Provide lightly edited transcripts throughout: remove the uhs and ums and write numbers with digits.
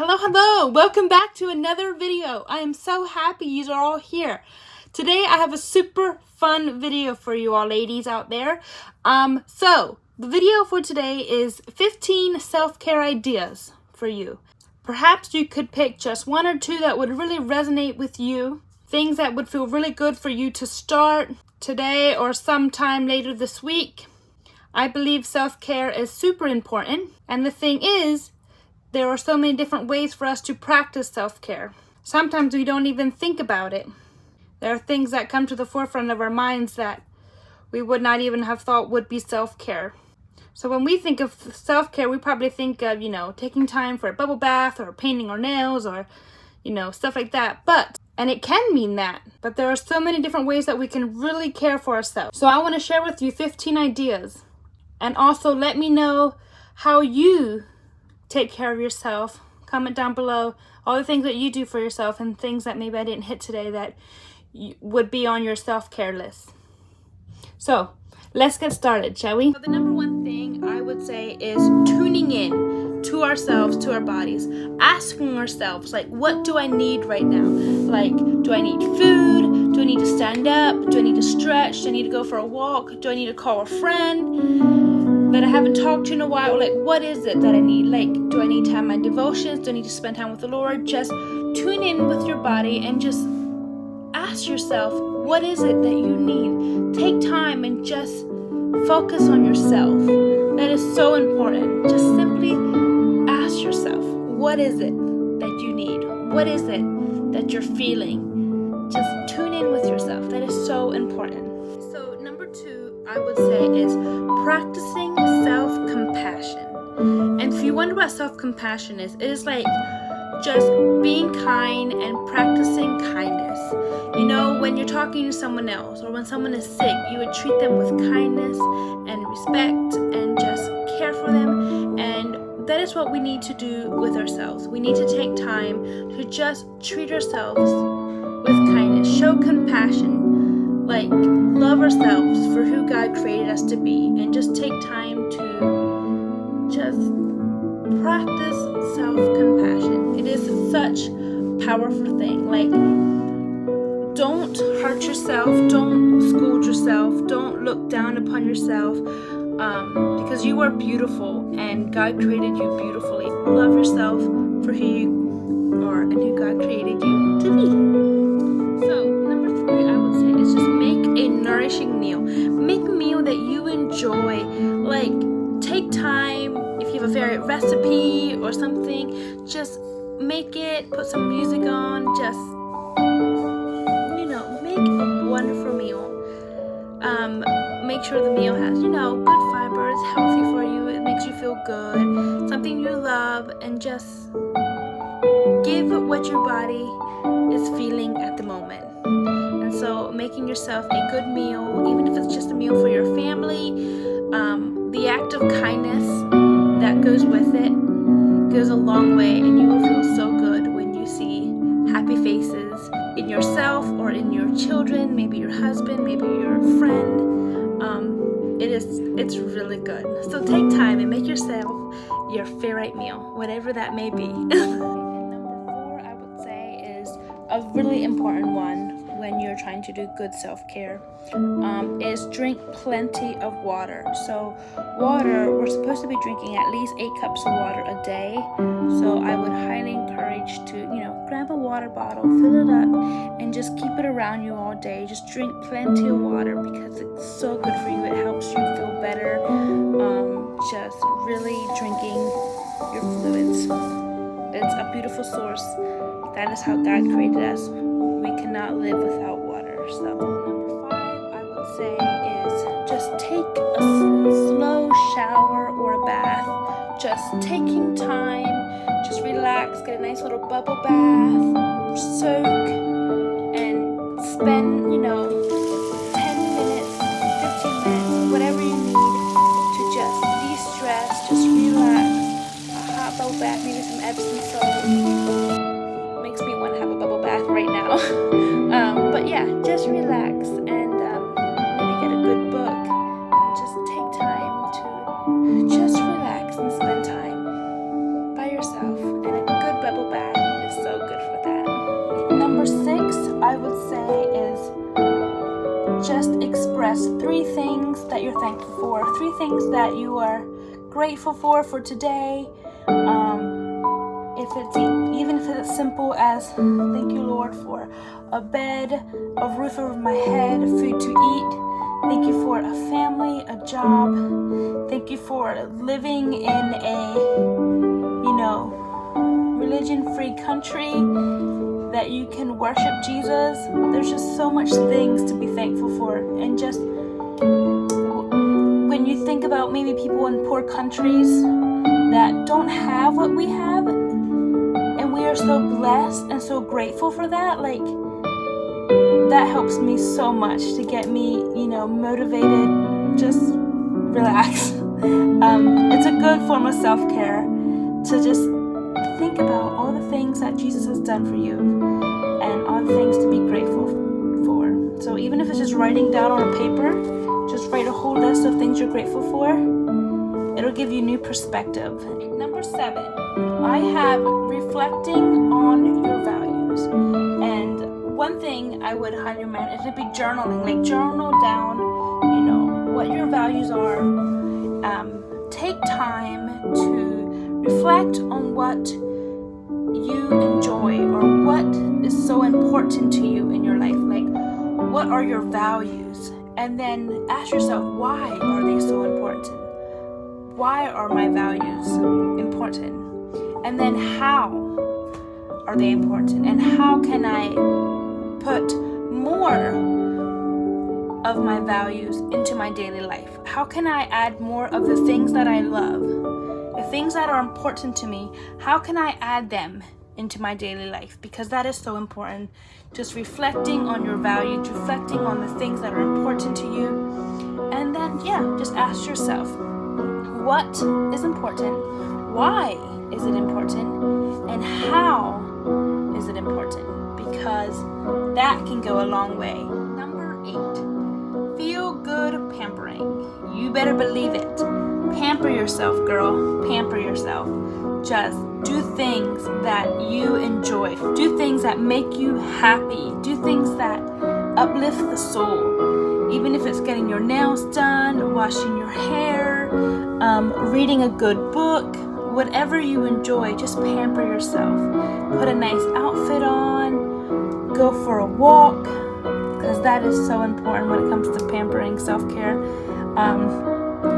Hello, welcome back to another video. I am so happy you are all here. Today I have a super fun video for you all ladies out there. So the video for today is 15 self-care ideas for you. Perhaps you could pick just one or two that would really resonate with you. Things that would feel really good for you to start today or sometime later this week. I believe self-care is super important. And the thing is, there are so many different ways for us to practice self-care. Sometimes we don't even think about it. There are things that come to the forefront of our minds that we would not even have thought would be self-care. So when we think of self-care, we probably think of, taking time for a bubble bath or painting our nails or, stuff like that. And it can mean that. But there are so many different ways that we can really care for ourselves. So I want to share with you 15 ideas. And also let me know how you take care of yourself. Comment down below all the things that you do for yourself and things that maybe I didn't hit today that would be on your self-care list. So let's get started, shall we? So the number one thing I would say is tuning in to ourselves, to our bodies, asking ourselves, what do I need right now? Do I need food? Do I need to stand up? Do I need to stretch? Do I need to go for a walk? Do I need to call a friend that I haven't talked to in a while? What is it that I need? Do I need to have my devotions? Do I need to spend time with the Lord? Just tune in with your body and just ask yourself, what is it that you need? Take time and just focus on yourself. That is so important. Just simply ask yourself, what is it that you need? What is it that you're feeling? Just tune in with yourself. That is so important. So number two, I would say, is practicing self-compassion. And if you wonder what self-compassion is, it is just being kind and practicing kindness. When you're talking to someone else or when someone is sick, you would treat them with kindness and respect and just care for them. And that is what we need to do with ourselves. We need to take time to just treat ourselves with kindness, show compassion, love ourselves for who God created us to be, and just take time to just practice self-compassion. It is such a powerful thing. Don't hurt yourself, don't scold yourself, don't look down upon yourself, because you are beautiful and God created you beautifully. Love yourself for who you are and who God created you to be. So number three, I would say, is just make a nourishing meal. Make a meal that you enjoy. Take time, if you have a favorite recipe or something, just make it, put some music on, just make a wonderful meal. Make sure the meal has, good fiber, it's healthy for you, it makes you feel good, something you love, and just give what your body is feeling at the moment. And so making yourself a good meal, even if it's just a meal for your family, the act of kindness that goes with it goes a long way, and you will feel so good when you see happy faces in yourself or in your children, maybe your husband, maybe your friend. It's really good. So take time and make yourself your favorite meal, whatever that may be. And number four, I would say, is a really important one when you're trying to do good self-care, is drink plenty of water. So water, we're supposed to be drinking at least 8 cups of water a day. So I would highly encourage to, grab a water bottle, fill it up, and just keep it around you all day. Just drink plenty of water because it's so good for you. It helps you feel better. Just really drinking your fluids. It's a beautiful source. That is how God created us. We cannot live without water. So number 5, I would say, is just take a slow shower or a bath. Just taking time, just relax, get a nice little bubble bath, soak, and spend, 10 minutes, 15 minutes, whatever you need to just de-stress, just relax. A hot bubble bath, maybe some Epsom salt. Makes me want to have a bubble bath right now. But yeah, just relax and maybe get a good book and just take time to just relax and spend time by yourself. And a good bubble just express 3 things that you're thankful for, 3 things that you are grateful for today. Even if it's simple as thank you, Lord, for a bed, a roof over my head, food to eat. Thank you for a family, a job. Thank you for living in a, religion-free country that you can worship Jesus. There's just so much things to be thankful for. And just when you think about maybe people in poor countries that don't have what we have, and we are so blessed and so grateful for that, like, that helps me so much to get me, motivated. Just relax. It's a good form of self-care to just think about all the things that Jesus has done for you and all the things to be grateful for. So even if it's just writing down on a paper, just write a whole list of things you're grateful for. It'll give you new perspective. Number 7, I have reflecting on your values. And one thing I would highly recommend is to be journaling. Like, journal down, what your values are. Take time to reflect on what you enjoy or what is so important to you in your life. Like, what are your values? And then ask yourself, why are they so important? Why are my values important? And then how are they important? And how can I put more of my values into my daily life? How can I add more of the things that I love, the things that are important to me? How can I add them into my daily life? Because that is so important. Just reflecting on your values, reflecting on the things that are important to you. And then, just ask yourself, what is important? Why is it important? And how is it important? Because that can go a long way. Number 8, feel good pampering. You better believe it. Pamper yourself, girl. Pamper yourself. Just do things that you enjoy. Do things that make you happy. Do things that uplift the soul. Even if it's getting your nails done, washing your hair, reading a good book, whatever you enjoy, just pamper yourself. Put a nice outfit on, go for a walk, because that is so important when it comes to pampering, self-care.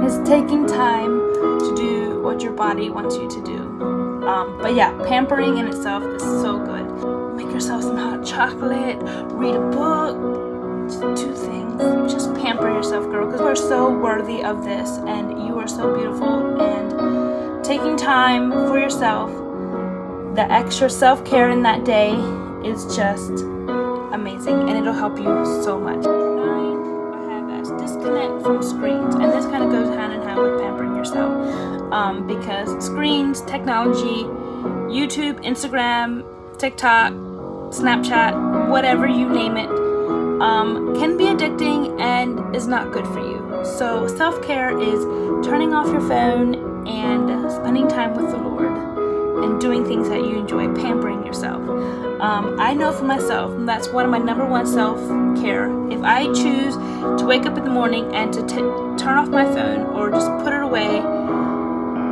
Is taking time to do what your body wants you to do. Pampering in itself is so good. Make yourself some hot chocolate, read a book, just do things. Just pamper yourself, girl, because you are so worthy of this, and you are so beautiful. And taking time for yourself, the extra self-care in that day is just amazing, and it'll help you so much. 9, I have as disconnect from screens, and this kind of goes hand in hand with pampering yourself, because screens, technology, YouTube, Instagram, TikTok, Snapchat, whatever you name it, can be addicting and is not good for you. So self-care is turning off your phone and spending time with the Lord and doing things that you enjoy, pampering yourself. I know for myself, that's one of my number 1 self-care. If I choose to wake up in the morning and to turn off my phone or just put it away,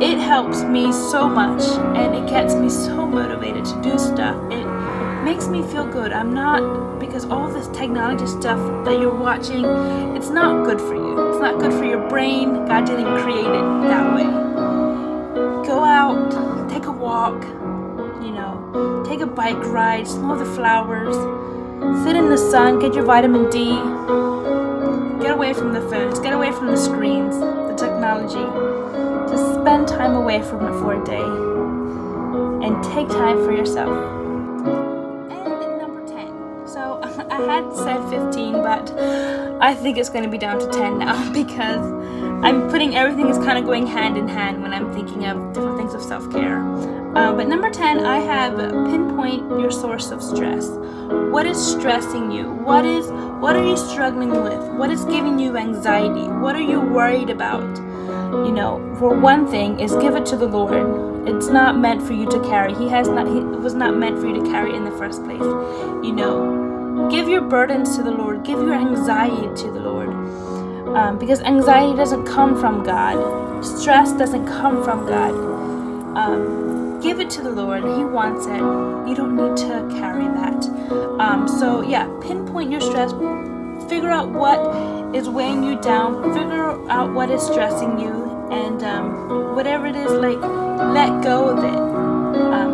it helps me so much, and it gets me so motivated to do stuff. It makes me feel good. Because all this technology stuff that you're watching, it's not good for you. It's not good for your brain. God didn't create it that way. Go out, take a walk, take a bike ride, smell the flowers, sit in the sun, get your vitamin D, get away from the phones, get away from the screens, the technology. Just spend time away from it for a day and take time for yourself. And number 10. So I had said 15, but I think it's going to be down to 10 now, because I'm putting everything is kind of going hand in hand when I'm thinking of different things of self-care. But number 10, I have pinpoint your source of stress. What is stressing you? What are you struggling with? What is giving you anxiety? What are you worried about? For one thing, is give it to the Lord. It's not meant for you to carry. It was not meant for you to carry in the first place. Give your burdens to the Lord. Give your anxiety to the Lord. Because anxiety doesn't come from God. Stress doesn't come from God. Give it to the Lord. He wants it. You don't need to carry that. So yeah, pinpoint your stress. Figure out what is weighing you down. Figure out what is stressing you. And whatever it is, like, let go of it.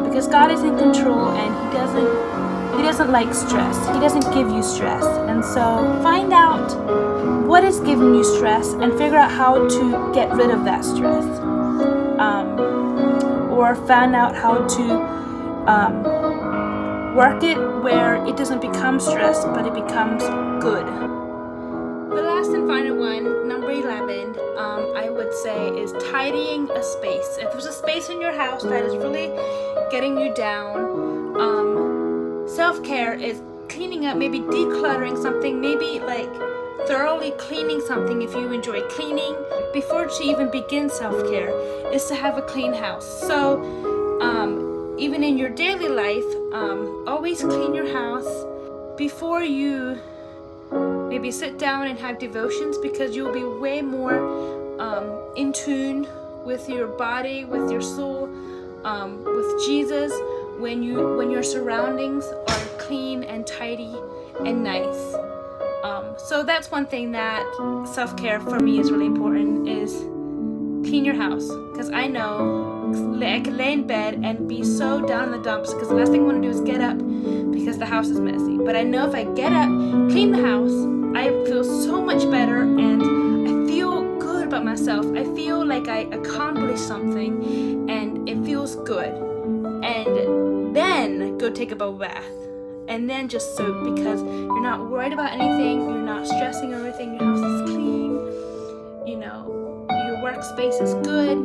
Because God is in control, and He doesn't like stress. He doesn't give you stress. And so find out what is giving you stress and figure out how to get rid of that stress. Or find out how to work it where it doesn't become stress, but it becomes good. The last and final one, number 11, I would say is tidying a space. If there's a space in your house that is really getting you down, self-care is cleaning up, maybe decluttering something, maybe like thoroughly cleaning something if you enjoy cleaning. Before to even begin self-care is to have a clean house. So even in your daily life, always clean your house before you maybe sit down and have devotions, because you'll be way more in tune with your body, with your soul, with Jesus when your surroundings are clean and tidy and nice. So that's one thing that self-care for me is really important, is clean your house. Because I know I could lay in bed and be so down in the dumps because the last thing I want to do is get up because the house is messy. But I know if I get up, clean the house, I feel so much better and I feel good about myself. I feel like I accomplished something and it feels good. And then go take a bubble bath. And then just soak, because you're not worried about anything, you're not stressing over everything, your house is clean, you know, your workspace is good.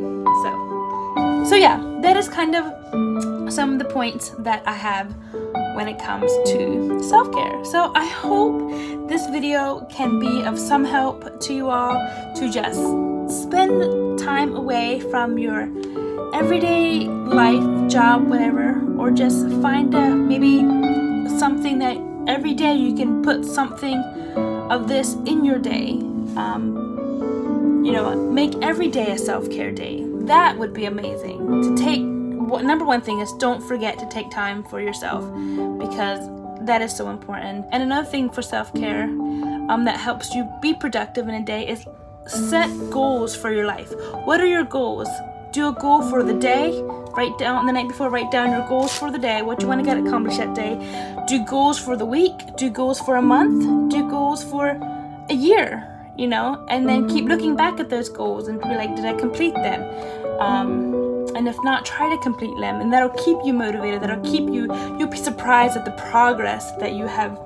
So yeah, that is kind of some of the points that I have when it comes to self-care. So I hope this video can be of some help to you all to just spend time away from your everyday life, job, whatever, or just find maybe something that every day you can put something of this in your day. Make every day a self-care day. That would be amazing. Number one thing is, don't forget to take time for yourself, because that is so important. And another thing for self-care that helps you be productive in a day is set goals for your life. What are your goals? Do a goal for the day. Write down the night before, write down your goals for the day, what you want to get accomplished that day. Do goals for the week, do goals for a month, do goals for a year, and then keep looking back at those goals and be like, did I complete them? And if not, try to complete them, and that'll keep you motivated, you'll be surprised at the progress that you have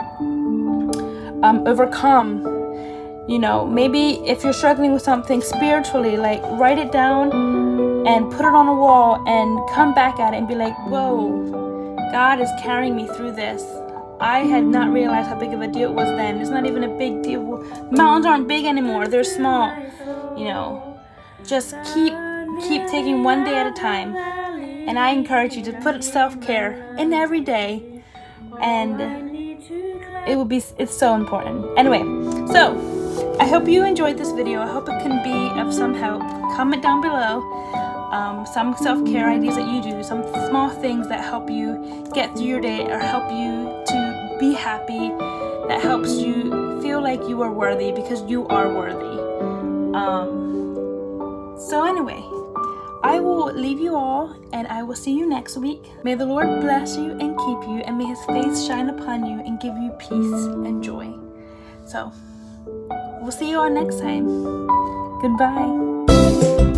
overcome. Maybe if you're struggling with something spiritually, like write it down and put it on a wall and come back at it and be like, whoa, God is carrying me through this. I had not realized how big of a deal it was then. It's not even a big deal. Mountains aren't big anymore. They're small. Just keep taking one day at a time. And I encourage you to put self-care in every day. And it's so important. Anyway, so I hope you enjoyed this video. I hope it can be of some help. Comment down below some self-care ideas that you do, some small things that help you get through your day or help you to be happy, that helps you feel like you are worthy, because you are worthy. So anyway, I will leave you all, and I will see you next week. May the Lord bless you and keep you, and may His face shine upon you and give you peace and joy. So we'll see you all next time. Goodbye.